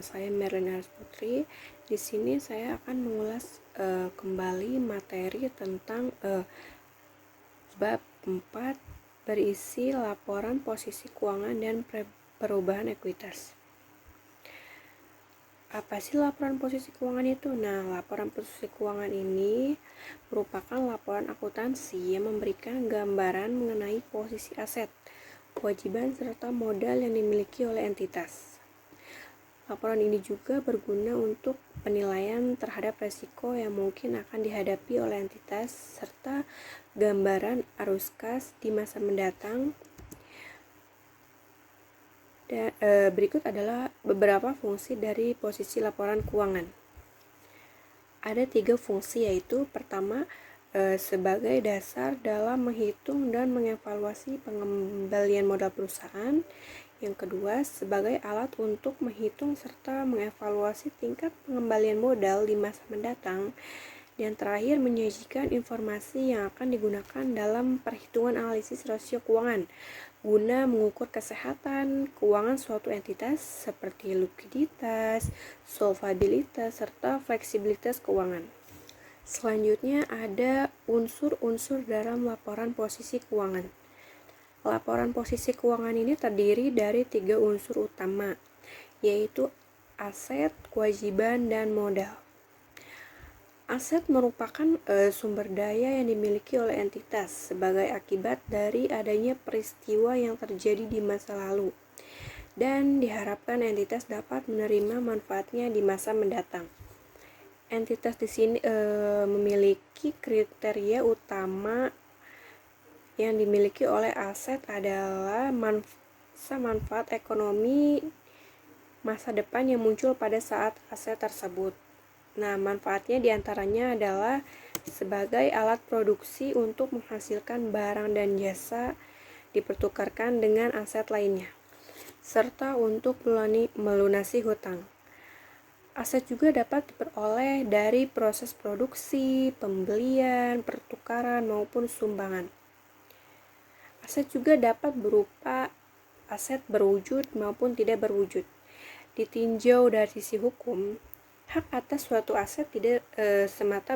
saya Merlin Aris Putri. Di sini saya akan mengulas kembali materi tentang bab 4 berisi laporan posisi keuangan dan perubahan ekuitas. Apa sih laporan posisi keuangan itu? Nah, laporan posisi keuangan ini merupakan laporan akuntansi yang memberikan gambaran mengenai posisi aset, kewajiban, serta modal yang dimiliki oleh entitas. Laporan ini juga berguna untuk penilaian terhadap resiko yang mungkin akan dihadapi oleh entitas, serta gambaran arus kas di masa mendatang. Dan berikut adalah beberapa fungsi dari posisi laporan keuangan. Ada 3 fungsi, yaitu pertama, sebagai dasar dalam menghitung dan mengevaluasi pengembalian modal perusahaan. Yang kedua, sebagai alat untuk menghitung serta mengevaluasi tingkat pengembalian modal di masa mendatang. Dan terakhir, menyajikan informasi yang akan digunakan dalam perhitungan analisis rasio keuangan guna mengukur kesehatan keuangan suatu entitas seperti likuiditas, solvabilitas, serta fleksibilitas keuangan. Selanjutnya ada unsur-unsur dalam laporan posisi keuangan. Laporan posisi keuangan ini terdiri dari 3 unsur utama, yaitu aset, kewajiban, dan modal. Aset merupakan sumber daya yang dimiliki oleh entitas sebagai akibat dari adanya peristiwa yang terjadi di masa lalu, dan diharapkan entitas dapat menerima manfaatnya di masa mendatang. Entitas di sini memiliki kriteria utama yang dimiliki oleh aset adalah manfaat ekonomi masa depan yang muncul pada saat aset tersebut. Nah, manfaatnya diantaranya adalah sebagai alat produksi untuk menghasilkan barang dan jasa dipertukarkan dengan aset lainnya, serta untuk melunasi hutang. Aset juga dapat diperoleh dari proses produksi, pembelian, pertukaran, maupun sumbangan. Aset juga dapat berupa aset berwujud maupun tidak berwujud. Ditinjau dari sisi hukum, hak atas suatu aset tidak semata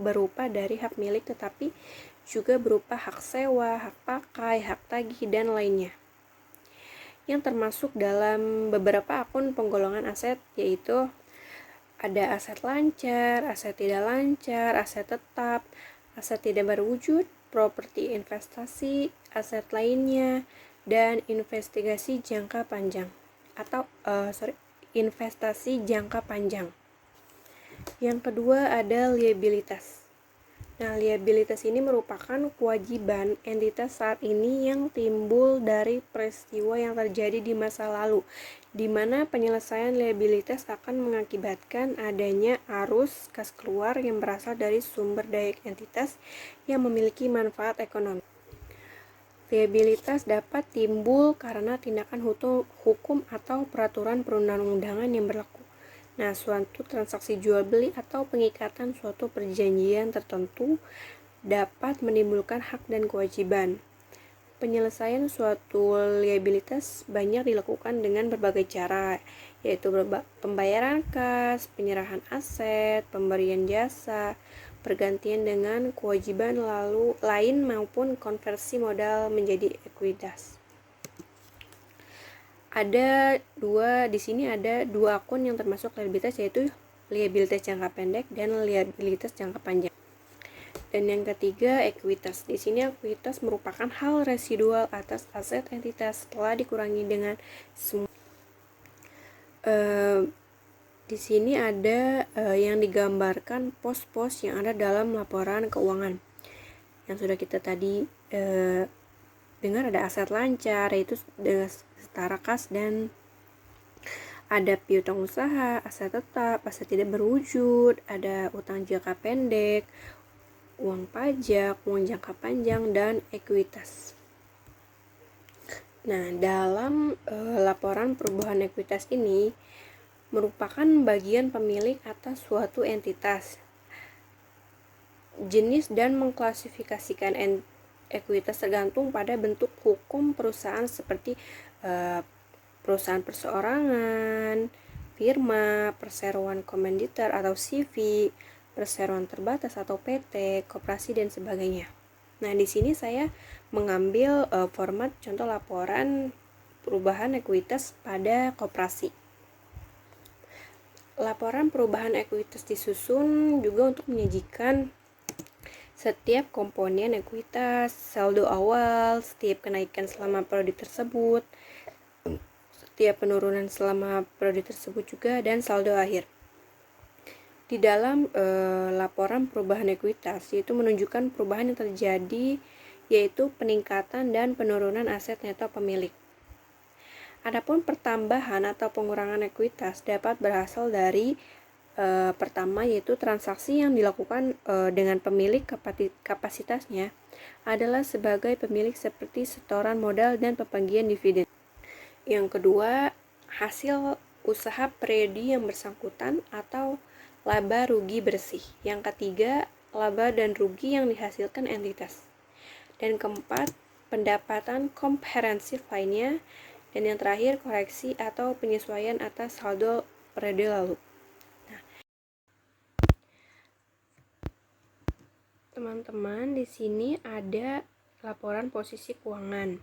berupa dari hak milik, tetapi juga berupa hak sewa, hak pakai, hak tagih, dan lainnya, yang termasuk dalam beberapa akun penggolongan aset, yaitu ada aset lancar, aset tidak lancar, aset tetap, aset tidak berwujud, properti investasi, aset lainnya, dan investasi jangka panjang investasi jangka panjang. Yang kedua ada liabilitas. Nah, liabilitas ini merupakan kewajiban entitas saat ini yang timbul dari peristiwa yang terjadi di masa lalu, di mana penyelesaian liabilitas akan mengakibatkan adanya arus kas keluar yang berasal dari sumber daya entitas yang memiliki manfaat ekonomi. Liabilitas dapat timbul karena tindakan hukum atau peraturan perundang-undangan yang berlaku. Nah, suatu transaksi jual beli atau pengikatan suatu perjanjian tertentu dapat menimbulkan hak dan kewajiban. Penyelesaian suatu liabilitas banyak dilakukan dengan berbagai cara, yaitu pembayaran kas, penyerahan aset, pemberian jasa, pergantian dengan kewajiban lain maupun konversi modal menjadi ekuitas. Di sini ada 2 akun yang termasuk liabilitas, yaitu liabilitas jangka pendek dan liabilitas jangka panjang. Dan yang ketiga, ekuitas. Di sini ekuitas merupakan hal residual atas aset entitas setelah dikurangi dengan semua. Di sini ada yang digambarkan pos-pos yang ada dalam laporan keuangan. Yang sudah kita tadi dengar, ada aset lancar, yaitu setara kas, dan ada piutang usaha, aset tetap, aset tidak berwujud, ada utang jangka pendek, uang pajak, uang jangka panjang, dan ekuitas. Nah, dalam laporan perubahan ekuitas ini merupakan bagian pemilik atas suatu entitas. Jenis dan mengklasifikasikan ekuitas tergantung pada bentuk hukum perusahaan seperti perusahaan perseorangan, firma, perseroan komanditer atau CV, perseroan terbatas atau PT, koperasi dan sebagainya. Nah, di sini saya mengambil format contoh laporan perubahan ekuitas pada koperasi. Laporan perubahan ekuitas disusun juga untuk menyajikan setiap komponen ekuitas, saldo awal, setiap kenaikan selama periode tersebut, setiap penurunan selama periode tersebut juga, dan saldo akhir. Di dalam laporan perubahan ekuitas, yaitu menunjukkan perubahan yang terjadi, yaitu peningkatan dan penurunan aset neto pemilik. Adapun pertambahan atau pengurangan ekuitas dapat berasal dari pertama, yaitu transaksi yang dilakukan dengan pemilik kapasitasnya adalah sebagai pemilik seperti setoran modal dan pembagian dividen. Yang kedua, hasil usaha periode yang bersangkutan atau laba rugi bersih. Yang ketiga, laba dan rugi yang dihasilkan entitas. Dan keempat, pendapatan komprehensif lainnya. Dan yang terakhir, koreksi atau penyesuaian atas saldo periode lalu. Teman-teman, di sini ada laporan posisi keuangan,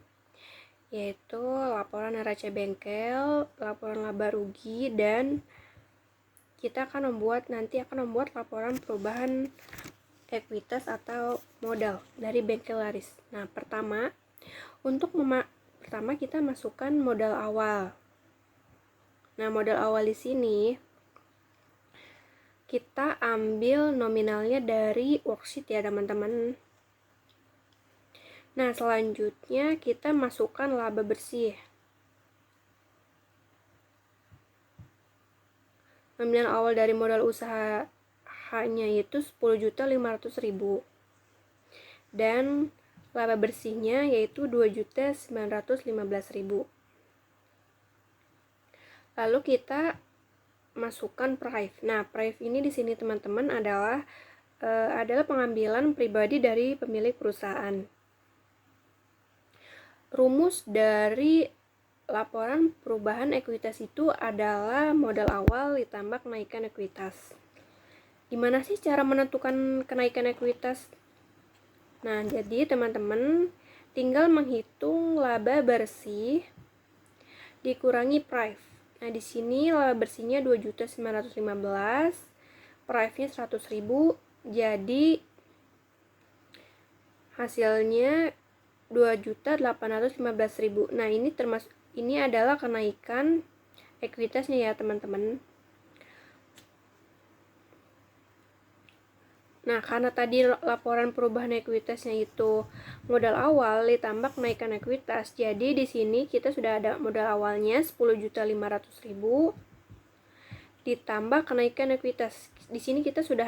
yaitu laporan neraca bengkel, laporan laba rugi, dan kita akan membuat laporan perubahan ekuitas atau modal dari bengkel laris. Nah, pertama kita masukkan modal awal. Nah, modal awal di sini kita ambil nominalnya dari worksheet ya, teman-teman. Nah, selanjutnya kita masukkan laba bersih. Nominal awal dari modal usaha hanya itu 10.500.000. Dan laba bersihnya yaitu 2.915.000. Lalu kita masukkan prive. Nah, prive ini di sini teman-teman adalah pengambilan pribadi dari pemilik perusahaan. Rumus dari laporan perubahan ekuitas itu adalah modal awal ditambah kenaikan ekuitas. Gimana sih cara menentukan kenaikan ekuitas? Nah, jadi teman-teman tinggal menghitung laba bersih dikurangi prive. Nah, di sini laba bersihnya 2.915, prive-nya 100.000, jadi hasilnya 2.815.000. Nah, ini adalah kenaikan ekuitasnya ya, teman-teman. Nah, karena tadi laporan perubahan ekuitasnya itu modal awal ditambah kenaikan ekuitas, jadi di sini kita sudah ada modal awalnya 10.500.000 ditambah kenaikan ekuitas. Di sini kita sudah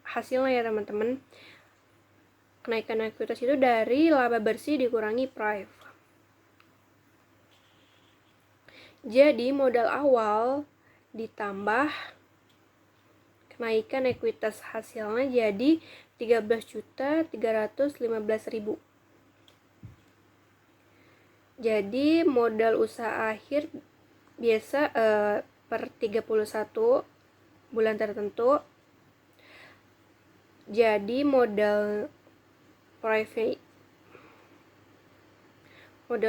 hasilnya ya, teman-teman. Kenaikan ekuitas itu dari laba bersih dikurangi prive. Jadi modal awal ditambah kenaikan ekuitas hasilnya jadi 13.315.000. Jadi modal usaha akhir biasa per 31 bulan tertentu. Jadi modal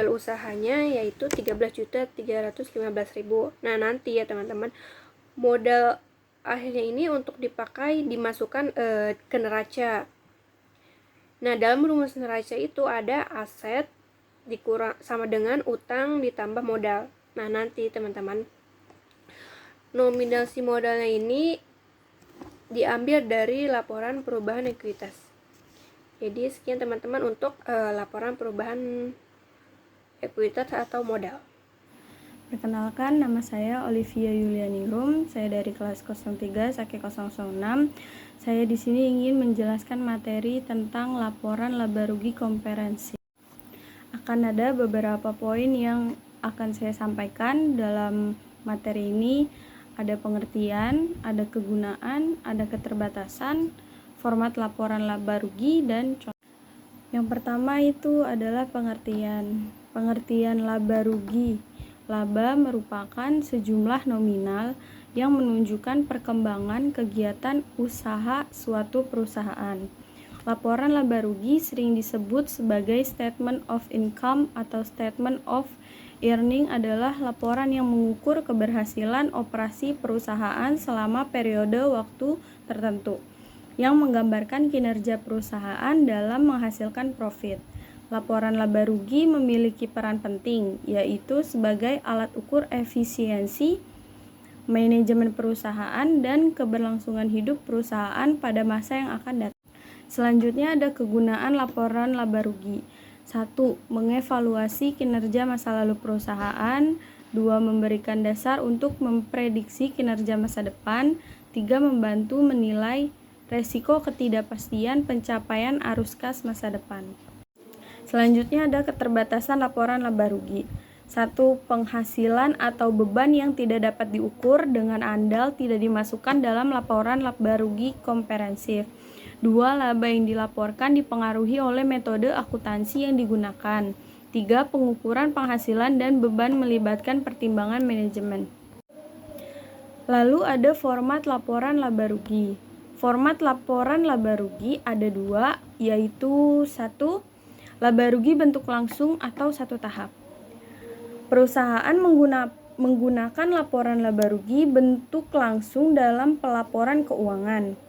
usahanya yaitu 13.315.000. Nah, nanti ya teman-teman, modal akhirnya ini untuk dimasukkan ke neraca. Nah, dalam rumus neraca itu ada aset sama dengan utang ditambah modal. Nah, nanti teman-teman, nominal si modalnya ini diambil dari laporan perubahan ekuitas. Jadi sekian teman-teman untuk laporan perubahan ekuitas atau modal. Perkenalkan, nama saya Olivia Yulianingrum. Saya dari kelas 03 Sake 006. Saya di sini ingin menjelaskan materi tentang laporan laba rugi komprehensif. Akan ada beberapa poin yang akan saya sampaikan dalam materi ini. Ada pengertian, ada kegunaan, ada keterbatasan, format laporan laba rugi, dan contoh. Yang pertama itu adalah pengertian laba rugi. Laba merupakan sejumlah nominal yang menunjukkan perkembangan kegiatan usaha suatu perusahaan. Laporan laba rugi sering disebut sebagai statement of income atau statement of earning adalah laporan yang mengukur keberhasilan operasi perusahaan selama periode waktu tertentu, yang menggambarkan kinerja perusahaan dalam menghasilkan profit. Laporan laba rugi memiliki peran penting, yaitu sebagai alat ukur efisiensi manajemen perusahaan dan keberlangsungan hidup perusahaan pada masa yang akan datang. Selanjutnya ada kegunaan laporan laba rugi. 1. Mengevaluasi kinerja masa lalu perusahaan. 2. Memberikan dasar untuk memprediksi kinerja masa depan. 3. Membantu menilai resiko ketidakpastian pencapaian arus kas masa depan. Selanjutnya ada keterbatasan laporan laba rugi. 1. Penghasilan atau beban yang tidak dapat diukur dengan andal tidak dimasukkan dalam laporan laba rugi komprehensif. 2. Laba yang dilaporkan dipengaruhi oleh metode akuntansi yang digunakan. 3. Pengukuran penghasilan dan beban melibatkan pertimbangan manajemen. Lalu ada format laporan laba rugi. Format laporan laba rugi ada 2, yaitu 1. Laba rugi bentuk langsung atau satu tahap. Perusahaan menggunakan laporan laba rugi bentuk langsung dalam pelaporan keuangan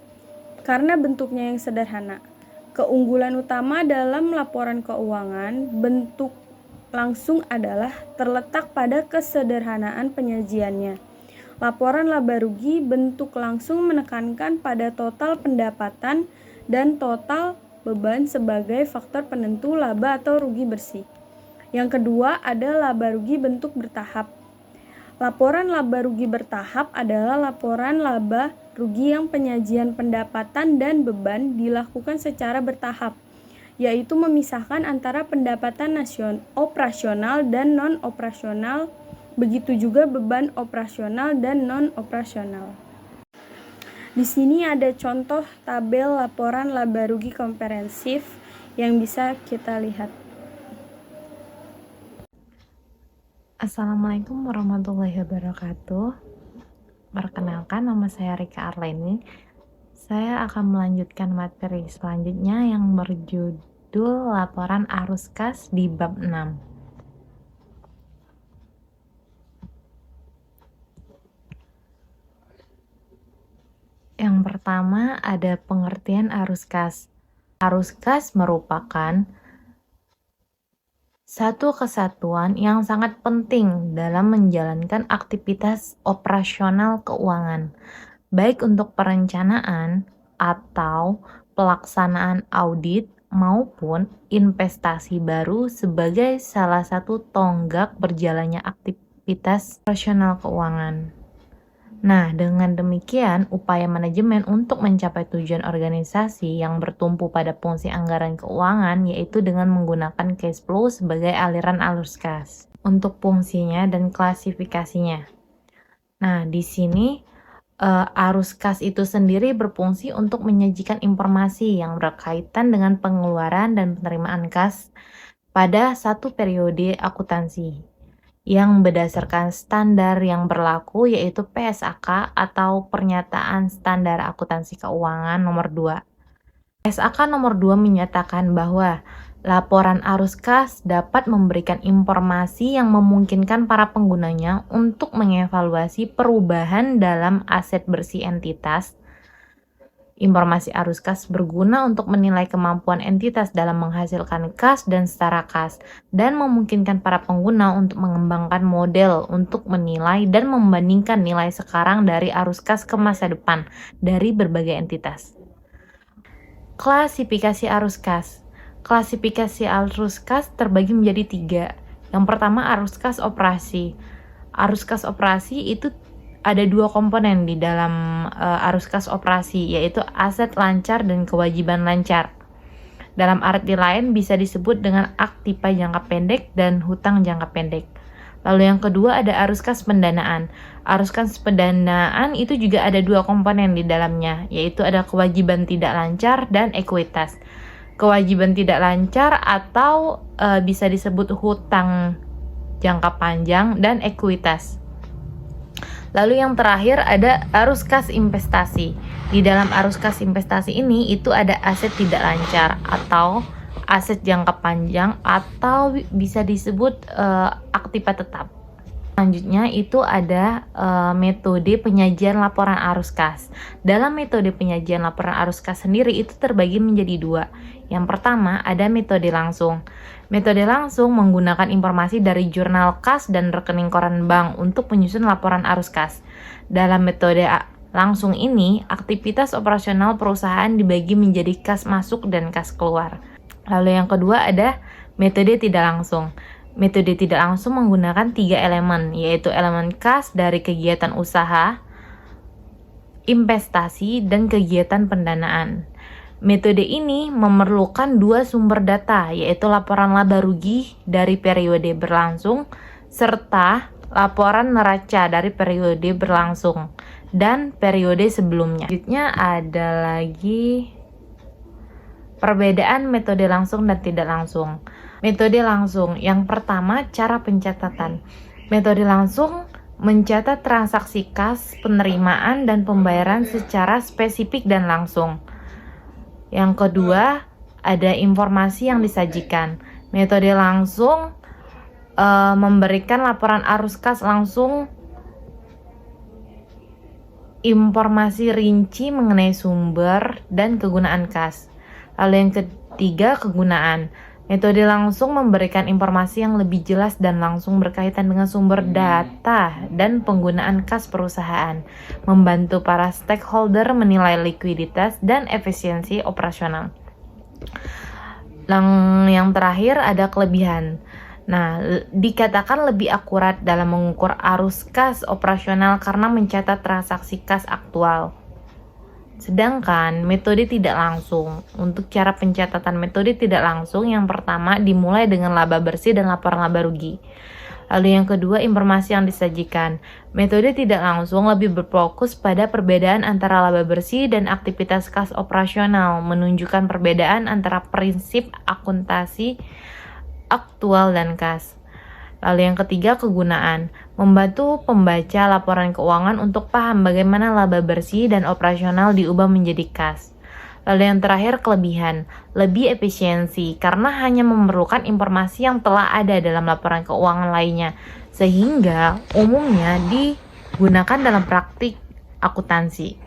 karena bentuknya yang sederhana. Keunggulan utama dalam laporan keuangan bentuk langsung adalah terletak pada kesederhanaan penyajiannya. Laporan laba rugi bentuk langsung menekankan pada total pendapatan dan total beban sebagai faktor penentu laba atau rugi bersih. Yang kedua ada laba rugi bentuk bertahap. Laporan laba rugi bertahap adalah laporan laba rugi yang penyajian pendapatan dan beban dilakukan secara bertahap, yaitu memisahkan antara pendapatan operasional dan non-operasional, begitu juga beban operasional dan non-operasional. Di sini ada contoh tabel laporan laba rugi komprehensif yang bisa kita lihat. Assalamualaikum warahmatullahi wabarakatuh. Perkenalkan, nama saya Rika Arleni. Saya akan melanjutkan materi selanjutnya yang berjudul Laporan Arus Kas di bab 6. Yang pertama ada pengertian arus kas. Arus kas merupakan satu kesatuan yang sangat penting dalam menjalankan aktivitas operasional keuangan, baik untuk perencanaan atau pelaksanaan audit maupun investasi baru sebagai salah satu tonggak berjalannya aktivitas operasional keuangan. Nah, dengan demikian, upaya manajemen untuk mencapai tujuan organisasi yang bertumpu pada fungsi anggaran keuangan, yaitu dengan menggunakan cash flow sebagai aliran arus kas untuk fungsinya dan klasifikasinya. Nah, di sini arus kas itu sendiri berfungsi untuk menyajikan informasi yang berkaitan dengan pengeluaran dan penerimaan kas pada satu periode akuntansi yang berdasarkan standar yang berlaku, yaitu PSAK atau Pernyataan Standar Akuntansi Keuangan nomor 2. PSAK nomor 2 menyatakan bahwa laporan arus kas dapat memberikan informasi yang memungkinkan para penggunanya untuk mengevaluasi perubahan dalam aset bersih entitas. Informasi arus kas berguna untuk menilai kemampuan entitas dalam menghasilkan kas dan setara kas, dan memungkinkan para pengguna untuk mengembangkan model untuk menilai dan membandingkan nilai sekarang dari arus kas ke masa depan dari berbagai entitas. Klasifikasi arus kas. Klasifikasi arus kas terbagi menjadi 3. Yang pertama arus kas operasi. Arus kas operasi itu ada 2 komponen di dalam arus kas operasi, yaitu aset lancar dan kewajiban lancar. Dalam arti lain bisa disebut dengan aktiva jangka pendek dan hutang jangka pendek. Lalu yang kedua ada arus kas pendanaan. Arus kas pendanaan itu juga ada 2 komponen di dalamnya, yaitu ada kewajiban tidak lancar dan ekuitas. Kewajiban tidak lancar atau bisa disebut hutang jangka panjang, dan ekuitas. Lalu yang terakhir ada arus kas investasi. Di dalam arus kas investasi ini itu ada aset tidak lancar atau aset jangka panjang atau bisa disebut aktiva tetap. Selanjutnya itu ada metode penyajian laporan arus kas. Dalam metode penyajian laporan arus kas sendiri itu terbagi menjadi dua. Yang pertama ada metode langsung. Metode langsung menggunakan informasi dari jurnal kas dan rekening koran bank untuk menyusun laporan arus kas. Dalam metode langsung ini, aktivitas operasional perusahaan dibagi menjadi kas masuk dan kas keluar. Lalu yang kedua ada metode tidak langsung. Metode tidak langsung menggunakan 3 elemen, yaitu elemen kas dari kegiatan usaha, investasi, dan kegiatan pendanaan. Metode ini memerlukan 2 sumber data, yaitu laporan laba rugi dari periode berlangsung, serta laporan neraca dari periode berlangsung, dan periode sebelumnya. Selanjutnya ada lagi perbedaan metode langsung dan tidak langsung. Metode langsung, yang pertama cara pencatatan. Metode langsung mencatat transaksi kas, penerimaan, dan pembayaran secara spesifik dan langsung. Yang kedua, ada informasi yang disajikan. Metode langsung memberikan laporan arus kas langsung, informasi rinci mengenai sumber dan kegunaan kas. Lalu yang ketiga, kegunaan. Metode langsung memberikan informasi yang lebih jelas dan langsung berkaitan dengan sumber data dan penggunaan kas perusahaan, membantu para stakeholder menilai likuiditas dan efisiensi operasional. Yang terakhir ada kelebihan. Nah, dikatakan lebih akurat dalam mengukur arus kas operasional karena mencatat transaksi kas aktual. Sedangkan metode tidak langsung, untuk cara pencatatan metode tidak langsung, yang pertama dimulai dengan laba bersih dan laporan laba rugi. Lalu yang kedua, informasi yang disajikan. Metode tidak langsung lebih berfokus pada perbedaan antara laba bersih dan aktivitas kas operasional, menunjukkan perbedaan antara prinsip akuntansi aktual dan kas. Lalu yang ketiga, kegunaan. Membantu pembaca laporan keuangan untuk paham bagaimana laba bersih dan operasional diubah menjadi kas. Lalu yang terakhir, kelebihan. Lebih efisiensi karena hanya memerlukan informasi yang telah ada dalam laporan keuangan lainnya, sehingga umumnya digunakan dalam praktik akuntansi.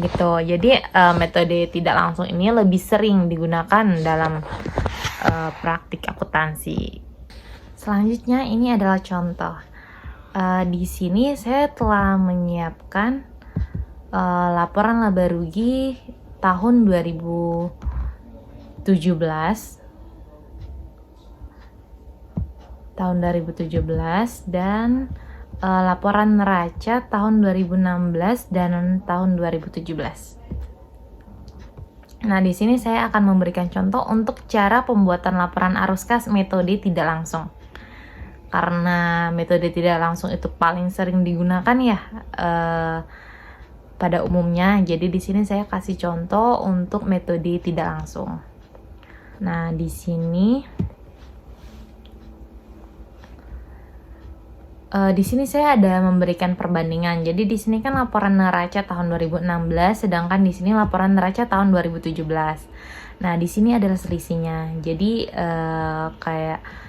Gitu. Jadi metode tidak langsung ini lebih sering digunakan dalam praktik akuntansi. Selanjutnya ini adalah contoh. Di sini saya telah menyiapkan laporan laba rugi tahun 2017 dan laporan neraca tahun 2016 dan tahun 2017. Nah, di sini saya akan memberikan contoh untuk cara pembuatan laporan arus kas metode tidak langsung. Karena metode tidak langsung itu paling sering digunakan ya pada umumnya. Jadi di sini saya kasih contoh untuk metode tidak langsung. Nah, di sini saya ada memberikan perbandingan. Jadi di sini kan laporan neraca tahun 2016, sedangkan di sini laporan neraca tahun 2017. Nah, di sini adalah selisihnya. Jadi kayak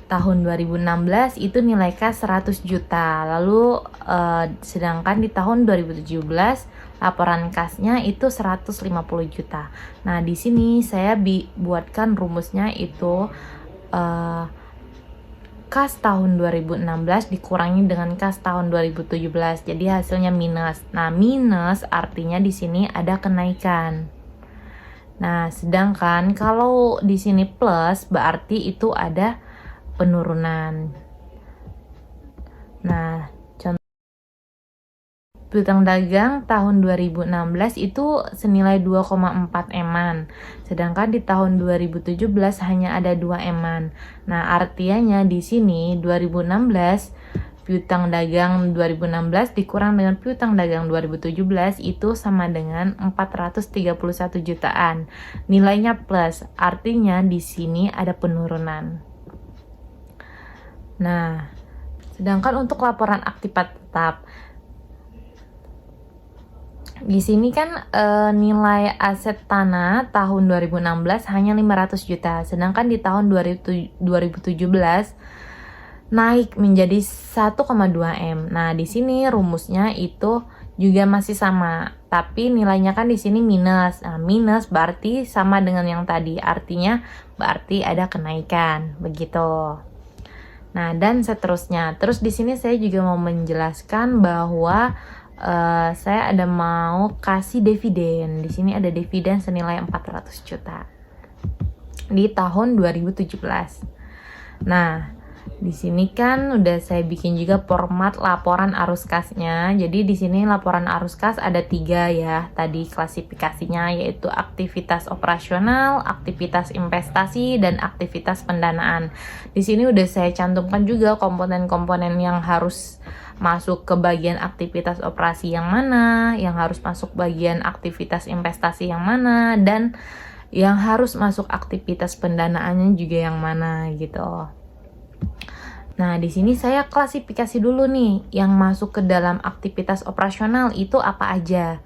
tahun 2016 itu nilai kas 100 juta. Lalu sedangkan di tahun 2017 laporan kasnya itu 150 juta. Nah, di sini saya buatkan rumusnya itu kas tahun 2016 dikurangi dengan kas tahun 2017. Jadi hasilnya minus. Nah, minus artinya di sini ada kenaikan. Nah, sedangkan kalau di sini plus berarti itu ada penurunan. Nah, contoh piutang dagang tahun 2016 itu senilai 2,4 eman. Sedangkan di tahun 2017 hanya ada 2 eman. Nah, artinya di sini 2016 piutang dagang 2016 dikurang dengan piutang dagang 2017 itu sama dengan 431 jutaan. Nilainya plus, artinya di sini ada penurunan. Nah, sedangkan untuk laporan aktiva tetap, di sini kan nilai aset tanah tahun 2016 hanya 500 juta, sedangkan di tahun 2017 naik menjadi 1,2 M. Nah, di sini rumusnya itu juga masih sama, tapi nilainya kan di sini minus. Nah, minus berarti sama dengan yang tadi, artinya berarti ada kenaikan, begitu. Nah, dan seterusnya. Terus di sini saya juga mau menjelaskan bahwa saya ada mau kasih dividen. Di sini ada dividen senilai 400 juta di tahun 2017. Nah, di sini kan udah saya bikin juga format laporan arus kasnya. Jadi di sini laporan arus kas ada 3 ya. Tadi klasifikasinya yaitu aktivitas operasional, aktivitas investasi, dan aktivitas pendanaan. Di sini udah saya cantumkan juga komponen-komponen yang harus masuk ke bagian aktivitas operasi yang mana, yang harus masuk bagian aktivitas investasi yang mana, dan yang harus masuk aktivitas pendanaannya juga yang mana gitu. Nah, di sini saya klasifikasi dulu nih yang masuk ke dalam aktivitas operasional itu apa aja.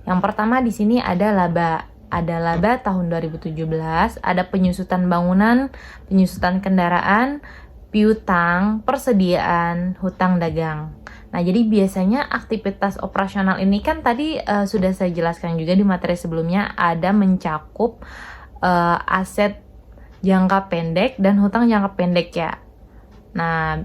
Yang pertama di sini ada laba. Ada laba tahun 2017, ada penyusutan bangunan, penyusutan kendaraan, piutang, persediaan, hutang dagang. Nah, jadi biasanya aktivitas operasional ini kan tadi sudah saya jelaskan juga di materi sebelumnya, ada mencakup aset jangka pendek dan hutang jangka pendek ya. Nah,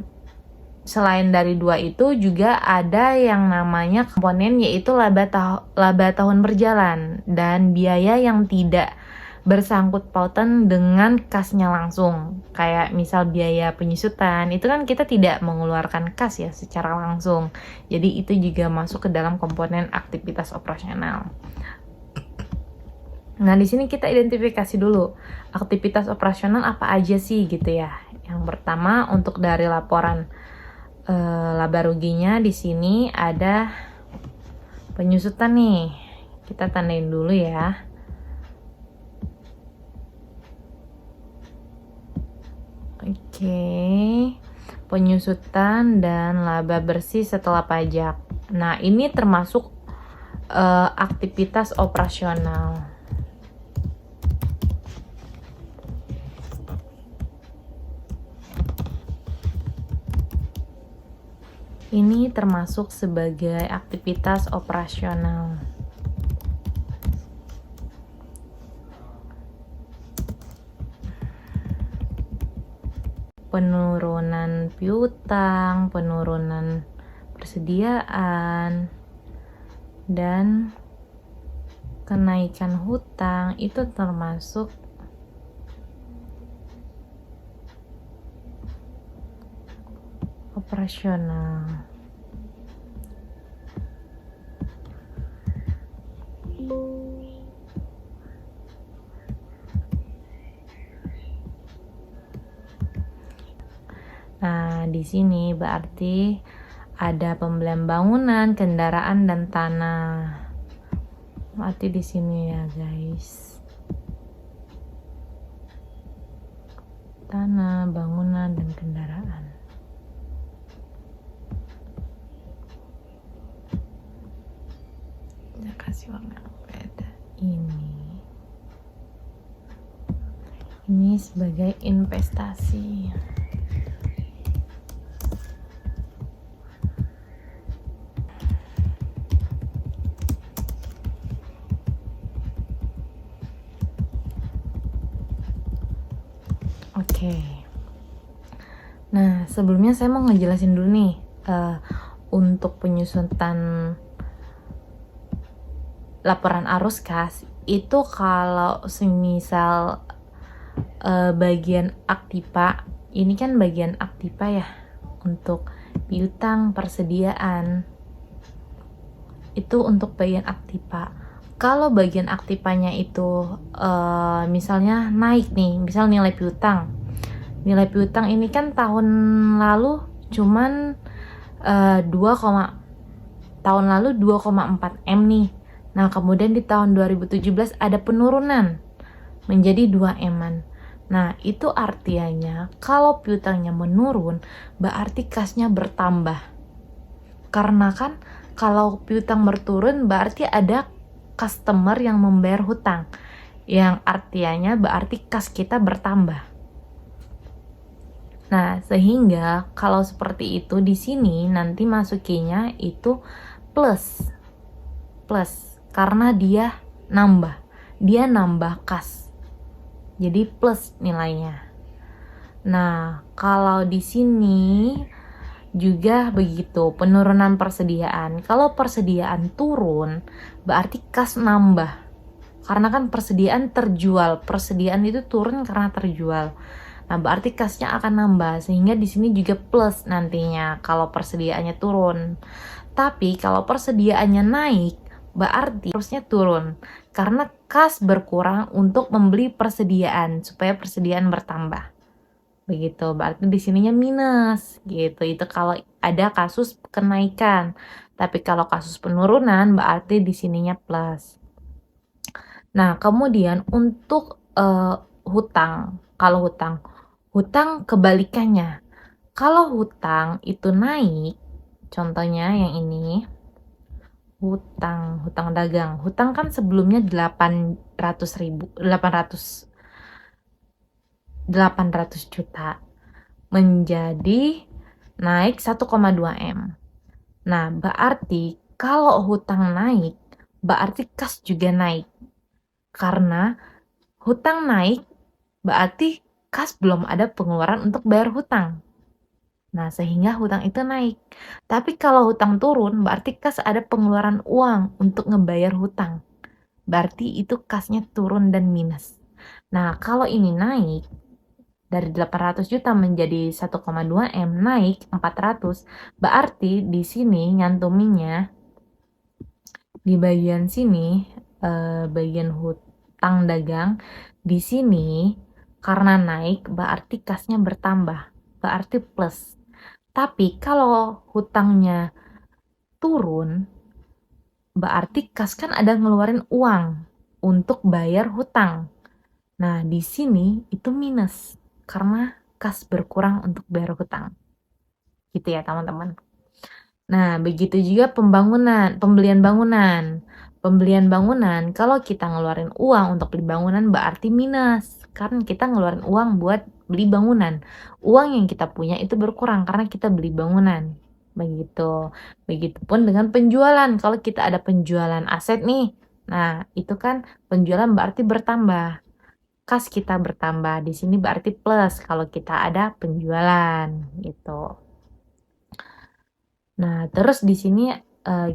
selain dari 2 itu juga ada yang namanya komponen yaitu laba tahun berjalan dan biaya yang tidak bersangkut pautan dengan kasnya langsung. Kayak misal biaya penyusutan, itu kan kita tidak mengeluarkan kas ya secara langsung. Jadi itu juga masuk ke dalam komponen aktivitas operasional. Nah, di sini kita identifikasi dulu aktivitas operasional apa aja sih gitu ya. Yang pertama untuk dari laporan laba ruginya di sini ada penyusutan nih. Kita tandain dulu ya. Oke, penyusutan dan laba bersih setelah pajak. Nah, ini termasuk aktivitas operasional. Ini termasuk sebagai aktivitas operasional. Penurunan piutang, penurunan persediaan, dan kenaikan hutang itu termasuk operasional. Nah, di sini berarti ada pembelian bangunan, kendaraan, dan tanah. Berarti di sini ya, guys. Tanah, bangunan, dan kendaraan. Kita kasih warna beda. Ini sebagai investasi. Oke. Nah, sebelumnya saya mau ngejelasin dulu nih untuk penyusutan laporan arus kas itu kalau semisal bagian aktiva, ini kan bagian aktiva ya untuk piutang, persediaan itu untuk bagian aktiva. Kalau bagian aktivanya itu misalnya naik nih, misal nilai piutang ini kan tahun lalu cuman tahun lalu 2,4 M nih. Nah, kemudian di tahun 2017 ada penurunan menjadi 2 M-an. Nah, itu artinya kalau piutangnya menurun, berarti kasnya bertambah. Karena kan kalau piutang berturun berarti ada customer yang membayar hutang. Yang artinya berarti kas kita bertambah. Nah, sehingga kalau seperti itu di sini nanti masukinya itu plus. Karena dia nambah kas. Jadi plus nilainya. Nah, kalau di sini juga begitu, penurunan persediaan. Kalau persediaan turun, berarti kas nambah. Karena kan persediaan terjual, persediaan itu turun karena terjual. Nah, berarti kasnya akan nambah, sehingga di sini juga plus nantinya kalau persediaannya turun. Tapi kalau persediaannya naik, berarti harusnya turun. Karena kas berkurang untuk membeli persediaan, supaya persediaan bertambah. Begitu, berarti di sininya minus, gitu. Itu kalau ada kasus kenaikan. Tapi kalau kasus penurunan, berarti di sininya plus. Nah, kemudian untuk hutang, kalau hutang kebalikannya. Kalau hutang itu naik, contohnya yang ini, hutang dagang. Hutang kan sebelumnya 800 juta menjadi naik 1,2 M. Nah, berarti kalau hutang naik, berarti kas juga naik. Karena hutang naik, berarti kas belum ada pengeluaran untuk bayar hutang. Nah, sehingga hutang itu naik. Tapi kalau hutang turun, berarti kas ada pengeluaran uang untuk ngebayar hutang. Berarti itu kasnya turun dan minus. Nah, kalau ini naik, dari 800 juta menjadi 1,2 M, naik 400, berarti di sini nyantuminnya, di bagian sini, bagian hutang dagang, di sini karena naik berarti kasnya bertambah, berarti plus. Tapi kalau hutangnya turun, berarti kas kan ada ngeluarin uang untuk bayar hutang. Nah, di sini itu minus karena kas berkurang untuk bayar hutang. Gitu ya, teman-teman. Nah, begitu juga pembelian bangunan. Pembelian bangunan, kalau kita ngeluarin uang untuk beli bangunan berarti minus. Karena kita ngeluarin uang buat beli bangunan. Uang yang kita punya itu berkurang karena kita beli bangunan. Begitu. Begitupun dengan penjualan. Kalau kita ada penjualan aset nih, nah itu kan penjualan berarti bertambah. Kas kita bertambah. Di sini berarti plus kalau kita ada penjualan gitu. Nah, terus di sini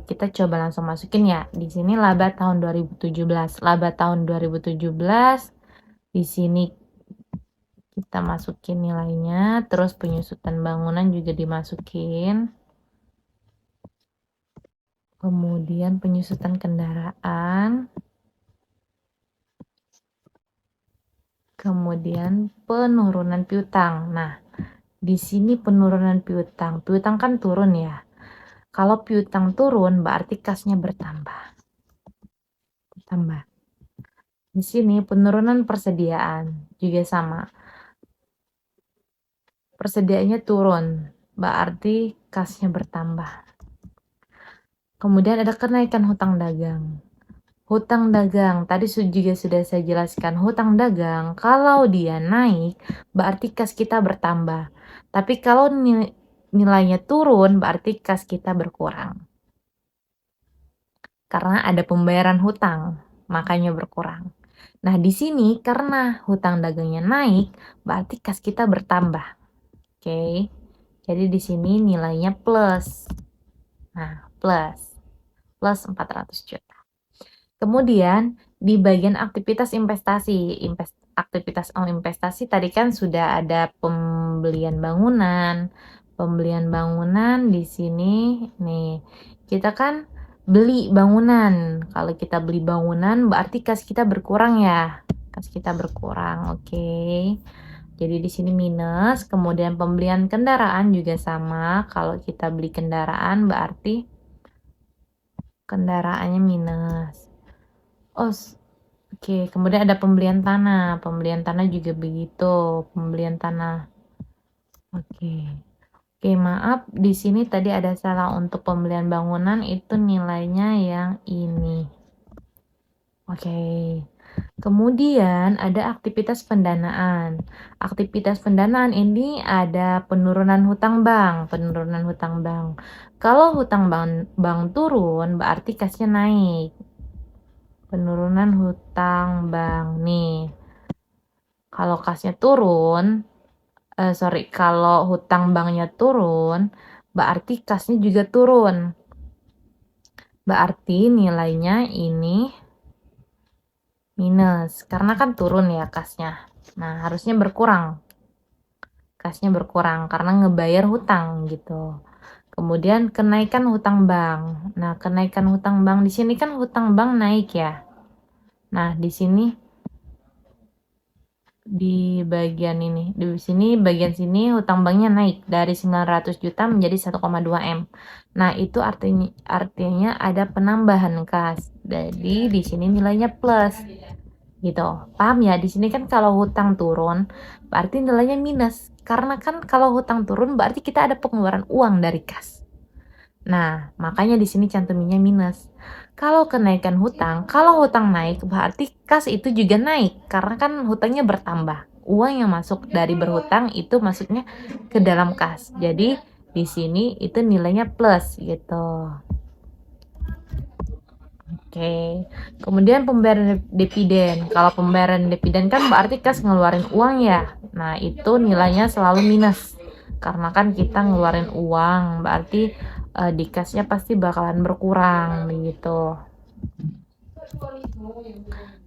kita coba langsung masukin ya. Di sini laba tahun 2017. Laba tahun 2017 di sini kita masukin nilainya, terus penyusutan bangunan juga dimasukin. Kemudian penyusutan kendaraan. Kemudian penurunan piutang. Nah, di sini penurunan piutang. Piutang kan turun ya. Kalau piutang turun berarti kasnya bertambah. Di sini penurunan persediaan juga sama. Persediaannya turun, berarti kasnya bertambah. Kemudian ada kenaikan hutang dagang. Hutang dagang, tadi juga sudah saya jelaskan, hutang dagang kalau dia naik berarti kas kita bertambah. Tapi kalau nilainya turun berarti kas kita berkurang. Karena ada pembayaran hutang, makanya berkurang. Nah, di sini karena hutang dagangnya naik, berarti kas kita bertambah. Oke. Jadi di sini nilainya plus. Nah, plus 400 juta. Kemudian di bagian aktivitas investasi, aktivitas investasi tadi kan sudah ada pembelian bangunan. Pembelian bangunan di sini nih. Kita kan beli bangunan. Kalau kita beli bangunan berarti kas kita berkurang ya. Kas kita berkurang, oke. Jadi di sini minus, kemudian pembelian kendaraan juga sama. Kalau kita beli kendaraan berarti kendaraannya minus. Oh, oke. Kemudian ada pembelian tanah. Pembelian tanah juga begitu. Pembelian tanah. Oke. Oke, maaf. Di sini tadi ada salah untuk pembelian bangunan. Itu nilainya yang ini. Oke. Kemudian ada aktivitas pendanaan. Aktivitas pendanaan ini ada penurunan hutang bank, penurunan hutang bank. Kalau hutang bank turun, berarti kasnya naik. Penurunan hutang bank nih. Kalau kasnya turun, kalau hutang banknya turun, berarti kasnya juga turun. Berarti nilainya ini minus, karena kan turun ya kasnya. Nah, harusnya berkurang. Kasnya berkurang karena ngebayar hutang gitu. Kemudian kenaikan hutang bank. Nah, kenaikan hutang bank di sini kan hutang bank naik ya. Nah, di sini di bagian ini, di sini bagian sini hutang banknya naik dari 900 juta menjadi 1,2 M. Nah, itu artinya ada penambahan kas. Jadi di sini nilainya plus. Gitu. Paham ya? Di sini kan kalau hutang turun, berarti nilainya minus. Karena kan kalau hutang turun berarti kita ada pengeluaran uang dari kas. Nah, makanya di sini cantuminnya minus. Kalau kenaikan hutang, kalau hutang naik berarti kas itu juga naik karena kan hutangnya bertambah. Uang yang masuk dari berhutang itu masuknya ke dalam kas. Jadi di sini itu nilainya plus gitu. Oke. Kemudian pembayaran dividen. Kalau pembayaran dividen kan berarti kas ngeluarin uang ya. Nah, itu nilainya selalu minus. Karena kan kita ngeluarin uang, berarti di kasnya pasti bakalan berkurang gitu.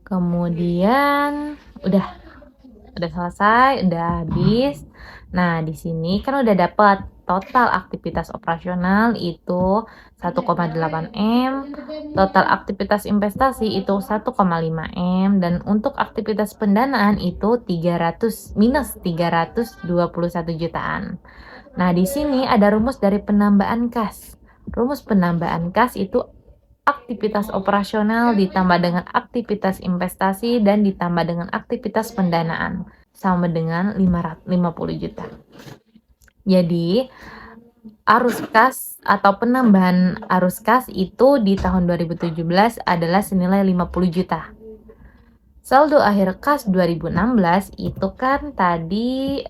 Kemudian udah selesai, udah habis. Nah, di sini kan udah dapat total aktivitas operasional itu 1,8 M, total aktivitas investasi itu 1,5 M, dan untuk aktivitas pendanaan itu minus 321 jutaan. Nah, di sini ada rumus dari penambahan kas. Rumus penambahan kas itu aktivitas operasional ditambah dengan aktivitas investasi dan ditambah dengan aktivitas pendanaan sama dengan 50 juta. Jadi, arus kas atau penambahan arus kas itu di tahun 2017 adalah senilai 50 juta. Saldo akhir kas 2016 itu kan tadi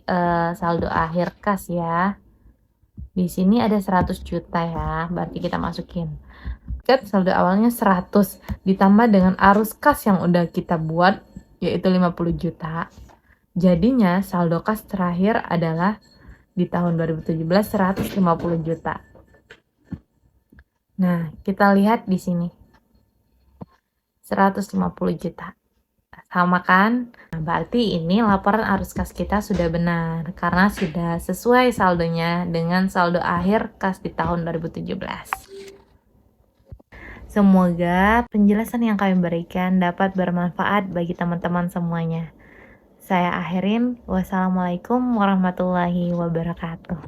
saldo akhir kas ya. Di sini ada 100 juta ya, berarti kita masukin. Kan saldo awalnya 100 ditambah dengan arus kas yang udah kita buat yaitu 50 juta. Jadinya saldo kas terakhir adalah di tahun 2017 150 juta. Nah, kita lihat di sini. 150 juta. Sama kan? Nah, berarti ini laporan arus kas kita sudah benar karena sudah sesuai saldonya dengan saldo akhir kas di tahun 2017. Semoga penjelasan yang kami berikan dapat bermanfaat bagi teman-teman semuanya. Saya akhirin. Wassalamualaikum warahmatullahi wabarakatuh.